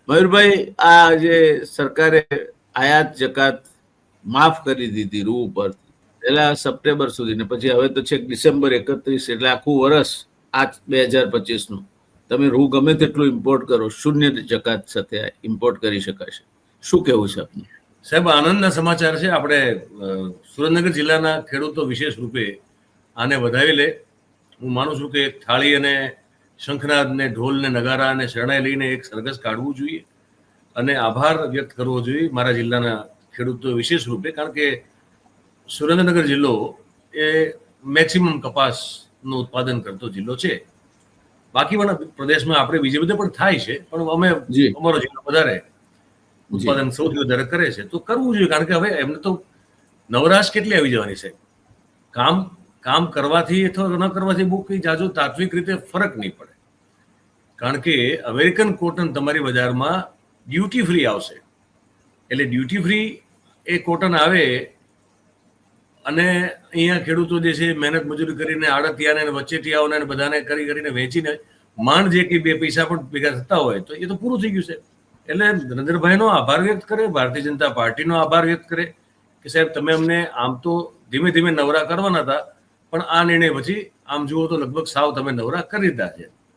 મયુરભાઈ, આ જે સરકારે આયાત જકાત માફ કરી દીધી રૂ ઉપર પેલા સપ્ટેમ્બર સુધી ને પછી હવે તો છેક ડિસેમ્બર 31, એટલે આખું વર્ષ આ 2025 નું તમે રૂ ગમે તેટલું ઇમ્પોર્ટ કરો, શૂન્ય જકાત સાથે ઇમ્પોર્ટ કરી શકાશે. શું કેવું છે આપનું? સાહેબ, આનંદના સમાચાર છે. આપણે સુરેન્દ્રનગર જિલ્લાના ખેડૂતો વિશેષ રૂપે આને વધાવી લે. હું માનું છું કે થાળી અને શંખનાદ ને ઢોલ ને નગારા અને શરણાઈ લઈને એક સરઘસ કાઢવું જોઈએ અને આભાર વ્યક્ત કરવો જોઈએ મારા જિલ્લાના ખેડૂતો વિશેષ રૂપે. કારણ કે સુરેન્દ્રનગર જિલ્લો એ મેક્સિમમ કપાસનું ઉત્પાદન કરતો જિલ્લો છે. બાકીવાળા પ્રદેશમાં આપણે બીજે બધે પણ થાય છે, પણ અમારો જિલ્લો વધારે ઉત્પાદન સૌથી વધારે કરે છે. તો કરવું જોઈએ, કારણ કે હવે એમને તો નવરાશ કેટલી આવી જવાની છે. કામ કરવાથી અથવા ન કરવાથી બહુ કંઈ જાજો તાત્વિક રીતે ફરક નહીં પડે. કારણ કે અમેરિકન કોટન તમારી બજારમાં ડ્યુટી ફ્રી આવશે. એટલે ડ્યુટી ફ્રી એ કોટન આવે અને અહીંયા ખેડૂતો જે છે મહેનત મજૂરી કરીને આડતિયાને વચેટિયાઓને બધાને કરીને વેચીને માંડ જે કંઈ 2 પૈસા પણ ભેગા થતા હોય તો એ તો પૂરું થઈ ગયું છે. એટલે નરેન્દ્રભાઈનો આભાર વ્યક્ત કરે, ભારતીય જનતા પાર્ટીનો આભાર વ્યક્ત કરે કે સાહેબ તમે અમને આમ તો ધીમે ધીમે નવરા કરવાના હતા, પણ આ નિર્ણય પછી આમ જુઓ તો લગભગ સાવ તમે નવરા કરી દીધા છે.